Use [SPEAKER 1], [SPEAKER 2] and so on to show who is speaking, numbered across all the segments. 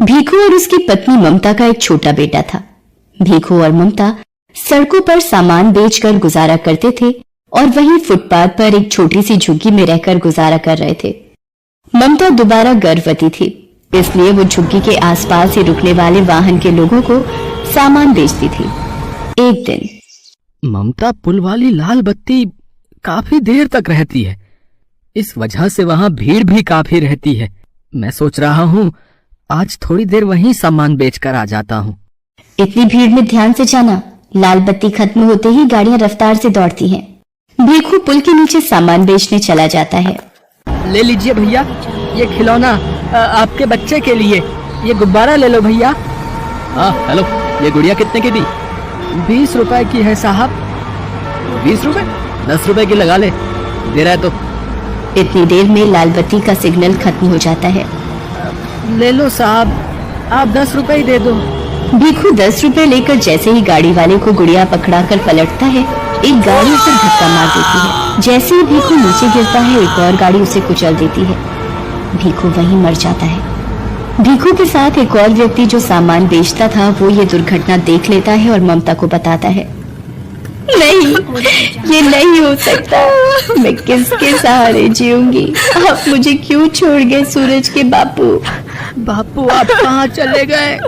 [SPEAKER 1] भीखू और उसकी पत्नी ममता का एक छोटा बेटा था। भीखू और ममता सड़कों पर सामान बेचकर गुजारा करते थे और वहीं फुटपाथ पर एक छोटी सी झुग्गी में रहकर गुजारा कर रहे थे। ममता दोबारा गर्भवती थी, इसलिए वो झुग्गी के आसपास ही रुकने वाले वाहन के लोगों को सामान बेचती थी। एक दिन
[SPEAKER 2] ममता पुल वाली लाल बत्ती काफी देर तक रहती है, इस वजह से वहां भीड़ भी काफी रहती है। मैं सोच रहा हूँ आज थोड़ी देर वहीं सामान बेचकर आ जाता हूँ।
[SPEAKER 1] इतनी भीड़ में ध्यान से जाना, लाल बत्ती खत्म होते ही गाड़ियां रफ्तार से दौड़ती हैं। भीखू पुल के नीचे सामान बेचने चला जाता है।
[SPEAKER 2] ले लीजिए भैया, ये खिलौना आपके बच्चे के लिए, ये गुब्बारा ले लो भैया। हाँ हेलो, ये गुड़िया कितने की दी? 20 रुपए की है साहब। 20 रुपए? 10 रुपए की लगा ले, दे रहा है तो।
[SPEAKER 1] इतनी देर में लाल बत्ती का सिग्नल खत्म हो जाता है।
[SPEAKER 2] ले लो साहब, आप 10 रुपए ही दे दो।
[SPEAKER 1] भीखू 10 रुपए लेकर जैसे ही गाड़ी वाले को गुड़िया पकड़ाकर पलटता है, एक गाड़ी उसे धक्का मार देती है। जैसे ही भीखू नीचे गिरता है, एक और गाड़ी उसे कुचल देती है। भीखू वहीं मर जाता है। भीखू के साथ एक और व्यक्ति जो सामान बेचता था, वो ये दुर्घटना देख लेता है और ममता को बताता है। नहीं, ये नहीं हो सकता। मैं किसके सहारे जीऊंगी? आप मुझे क्यों छोड़ गए सूरज के बापू?
[SPEAKER 2] बापू आप कहाँ चले गए?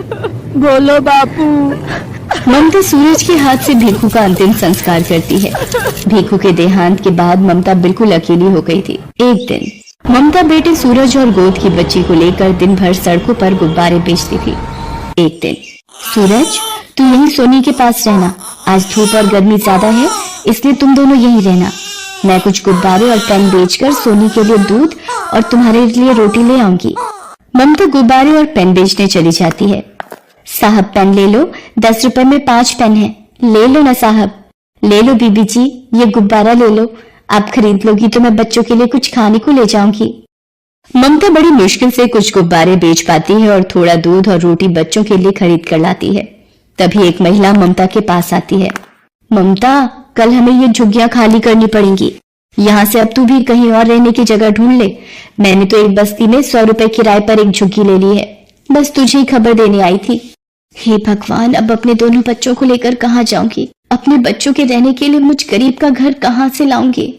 [SPEAKER 2] बोलो बापू।
[SPEAKER 1] ममता सूरज के हाथ से भीखू का अंतिम संस्कार करती है। भीखू के देहांत के बाद ममता बिल्कुल अकेली हो गई थी। एक दिन ममता बेटे सूरज और गोद की बच्ची को लेकर दिन भर सड़कों पर गुब्बारे बेचती थी। एक दिन, सूरज तू यहीं सोनी के पास रहना, आज धूप और गर्मी ज्यादा है, इसलिए तुम दोनों यहीं रहना। मैं कुछ गुब्बारे और पेन बेचकर सोनी के लिए दूध और तुम्हारे लिए रोटी ले आऊंगी। ममता गुब्बारे और पेन बेचने चली जाती है। साहब पेन ले लो, 10 रुपए में 5 पेन है। ले लो ना साहब। ले लो बीबी जी, ये गुब्बारा ले लो। आप खरीद लोगी तो मैं बच्चों के लिए कुछ खाने को ले जाऊंगी। ममता बड़ी मुश्किल से कुछ गुब्बारे बेच पाती है और थोड़ा दूध और रोटी बच्चों के लिए खरीद कर लाती है। तभी एक महिला ममता के पास आती है। ममता, कल हमें ये झुग्गियां खाली करनी पड़ेंगी। यहाँ से अब तू भी कहीं और रहने की जगह ढूंढ ले। मैंने तो एक बस्ती में 100 रुपए किराए पर एक झुग्गी ले ली है। बस तुझे ही खबर देने आई थी। हे भगवान, अब अपने दोनों बच्चों को लेकर कहाँ जाऊंगी? अपने बच्चों के रहने के लिए मुझ गरीब का घर कहाँ से लाऊंगी?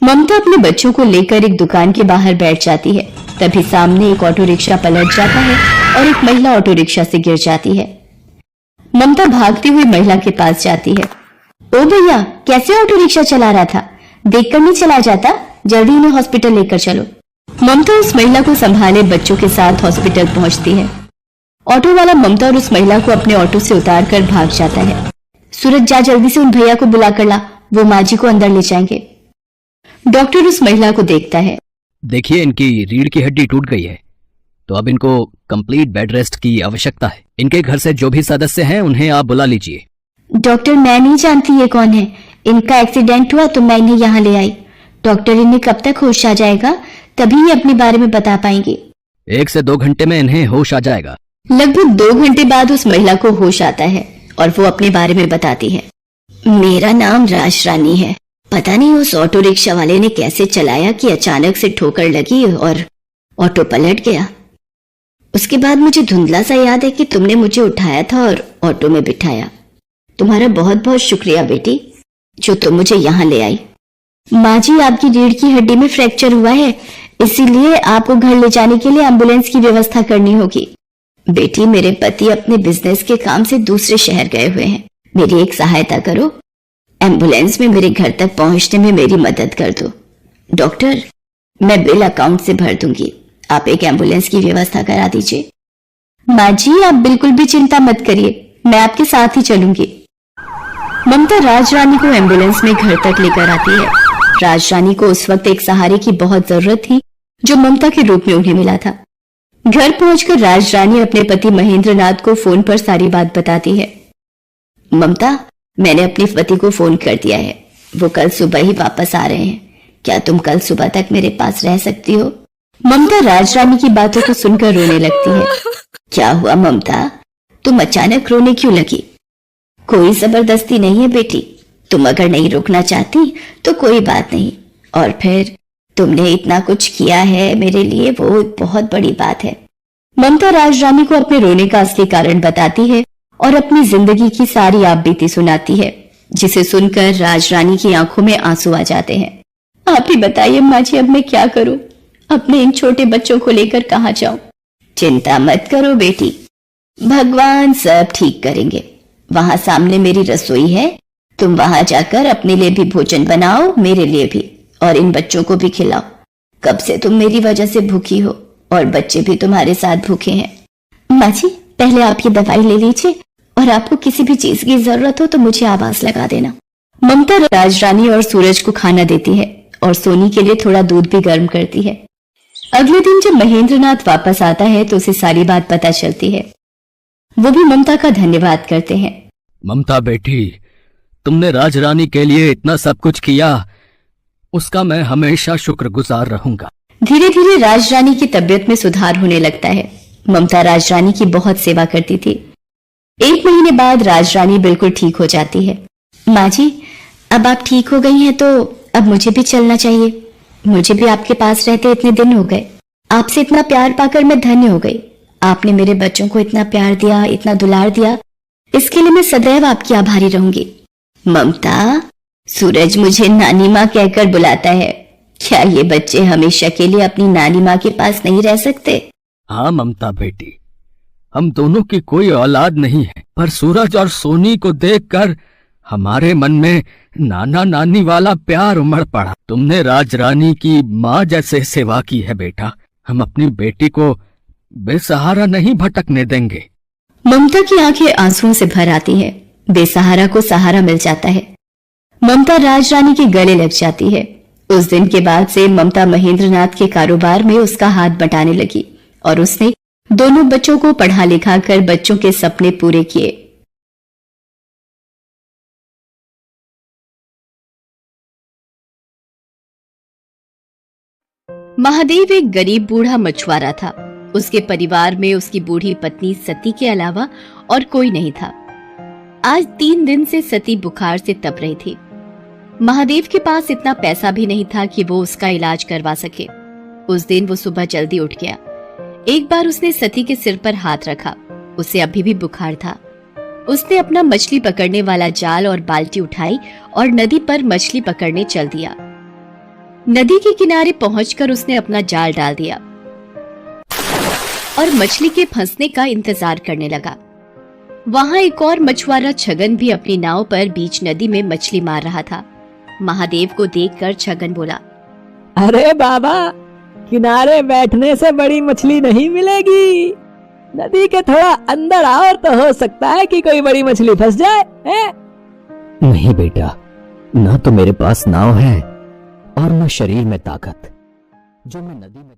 [SPEAKER 1] ममता अपने बच्चों को लेकर एक दुकान के बाहर बैठ जाती है। तभी सामने एक ऑटो रिक्शा पलट जाता है और एक महिला ऑटो रिक्शा से गिर जाती है। ममता भागती हुई महिला के पास जाती है। ओ भैया, कैसे ऑटो रिक्शा चला रहा था? देखकर नहीं चला जाता? जल्दी इन्हें हॉस्पिटल लेकर चलो। ममता उस महिला को संभाले बच्चों के साथ हॉस्पिटल पहुंचती है। ऑटो वाला ममता और उस महिला को अपने ऑटो से उतार कर भाग जाता है। सूरज, जा जल्दी से उन भैया को बुला कर ला, वो माँ जी को अंदर ले जाएंगे। डॉक्टर उस महिला को देखता है।
[SPEAKER 2] देखिए, इनकी रीढ़ की हड्डी टूट गई है, तो अब इनको कंप्लीट बेड रेस्ट की आवश्यकता है। इनके घर से जो भी सदस्य हैं उन्हें आप बुला लीजिए।
[SPEAKER 1] डॉक्टर, मैं नहीं जानती ये कौन है। इनका एक्सीडेंट हुआ तो मैं इन्हें यहाँ ले आई। डॉक्टर, इन्हें कब तक होश आ जाएगा? तभी ये अपने बारे में बता पाएंगे।
[SPEAKER 2] 1 से 2 घंटे में इन्हें होश आ जाएगा।
[SPEAKER 1] लगभग 2 घंटे बाद उस महिला को होश आता है और वो अपने बारे में बताती है। मेरा नाम राज रानी है। पता नहीं उस ऑटो रिक्शा वाले ने कैसे चलाया कि अचानक से ठोकर लगी और ऑटो पलट गया। उसके बाद मुझे धुंधला सा याद है कि तुमने मुझे उठाया था और ऑटो में बिठाया। तुम्हारा बहुत बहुत शुक्रिया बेटी, जो तुम मुझे यहाँ ले आई। माँ जी, आपकी रीढ़ की हड्डी में फ्रैक्चर हुआ है, इसीलिए आपको घर ले जाने के लिए एम्बुलेंस की व्यवस्था करनी होगी। बेटी, मेरे पति अपने बिजनेस के काम से दूसरे शहर गए हुए हैं। मेरी एक सहायता करो, एम्बुलेंस में मेरे घर तक पहुंचने में मेरी मदद कर दो। डॉक्टर, मैं बिल अकाउंट से भर दूंगी, आप एक एम्बुलेंस की व्यवस्था करा दीजिए। माँ जी, आप बिल्कुल भी चिंता मत करिए, मैं आपके साथ ही चलूंगी। ममता राज रानी को एम्बुलेंस में घर तक लेकर आती है। राज रानी को उस वक्त एक सहारे की बहुत जरूरत थी, जो ममता के रूप में उन्हें मिला था। घर पहुंचकर राज रानी अपने पति महेंद्र नाथ को फोन पर सारी बात बताती है। ममता, मैंने अपने पति को फोन कर दिया है, वो कल सुबह ही वापस आ रहे हैं। क्या तुम कल सुबह तक मेरे पास रह सकती हो? ममता राज रानी की बातों को सुनकर रोने लगती है। क्या हुआ ममता, तुम अचानक रोने क्यों लगी? कोई जबरदस्ती नहीं है बेटी, तुम अगर नहीं रुकना चाहती तो कोई बात नहीं। और फिर तुमने इतना कुछ किया है मेरे लिए, वो बहुत बड़ी बात है। ममता राजरानी को अपने रोने का असली कारण बताती है और अपनी जिंदगी की सारी आपबीती सुनाती है, जिसे सुनकर राजरानी की आंखों में आंसू आ जाते हैं। आप ही बताइए अम्मा जी, अब मैं क्या करूं? अपने इन छोटे बच्चों को लेकर कहां जाऊं? चिंता मत करो बेटी, भगवान सब ठीक करेंगे। वहां सामने मेरी रसोई है, तुम वहां जाकर अपने लिए भी भोजन बनाओ, मेरे लिए भी, और इन बच्चों को भी खिलाओ। कब से तुम मेरी वजह से भूखी हो और बच्चे भी तुम्हारे साथ भूखे हैं। माँ जी, पहले आप ये दवाई ले लीजिए और आपको किसी भी चीज की जरूरत हो तो मुझे आवाज लगा देना। ममता राजरानी और सूरज को खाना देती है और सोनी के लिए थोड़ा दूध भी गर्म करती है। अगले दिन जब महेंद्रनाथ वापस आता है तो उसे सारी बात पता चलती है। वो भी ममता का धन्यवाद करते हैं।
[SPEAKER 2] ममता बेटी, तुमने राजरानी के लिए इतना सब कुछ किया, उसका मैं हमेशा शुक्रगुजार रहूंगा।
[SPEAKER 1] धीरे धीरे राजरानी की तबीयत में सुधार होने लगता है। ममता राजरानी की बहुत सेवा करती थी। 1 महीने बाद राजरानी बिल्कुल ठीक हो जाती है। माँ जी, अब आप ठीक हो गई हैं तो अब मुझे भी चलना चाहिए। मुझे भी आपके पास रहते इतने दिन हो गए। आपसे इतना प्यार पाकर मैं धन्य हो गई। आपने मेरे बच्चों को इतना प्यार दिया, इतना दुलार दिया, इसके लिए मैं सदैव आपकी आभारी रहूंगी। ममता, सूरज मुझे नानी माँ कहकर बुलाता है। क्या ये बच्चे हमेशा के लिए अपनी नानी माँ के पास नहीं रह सकते?
[SPEAKER 2] हाँ ममता बेटी, हम दोनों की कोई औलाद नहीं है, पर सूरज और सोनी को देखकर हमारे मन में नाना नानी वाला प्यार उमड़ पड़ा। तुमने राजरानी की माँ जैसे सेवा की है बेटा। हम अपनी बेटी को बेसहारा नहीं भटकने देंगे।
[SPEAKER 1] ममता की आंखें आंसुओं से भर आती हैं। बेसहारा को सहारा मिल जाता है। ममता राजरानी के गले लग जाती है। उस दिन के बाद से ममता महेंद्रनाथ के कारोबार में उसका हाथ बटाने लगी और उसने दोनों बच्चों को पढ़ा लिखा कर बच्चों के सपने पूरे किए। महादेव एक गरीब बूढ़ा मछुआरा था। उसके परिवार में उसकी बूढ़ी पत्नी सती के अलावा और कोई नहीं था। आज 3 दिन से सती बुखार से तप रही थी। महादेव के पास इतना पैसा भी नहीं था कि वो उसका इलाज करवा सके। उस दिन वो सुबह जल्दी उठ गया। एक बार उसने सती के सिर पर हाथ रखा। उसे अभी भी बुखार था। उसने अपना मछली पकड़ने वाला जाल और बाल्टी उठाई और नदी पर मछली पकड़ने चल दिया। नदी के किनारे पहुंचकर उसने अपना जाल डाल दिया और मछली के फंसने का इंतजार करने लगा। वहां एक और मछुआरा छगन भी अपनी नाव पर बीच नदी में मछली मार रहा था। महादेव को देखकर छगन बोला,
[SPEAKER 3] अरे बाबा, किनारे बैठने से बड़ी मछली नहीं मिलेगी। नदी के थोड़ा अंदर आओ तो हो सकता है कि कोई बड़ी मछली फंस जाए।
[SPEAKER 4] नहीं बेटा, ना तो मेरे पास नाव है और न शरीर में ताकत जो मैं नदी में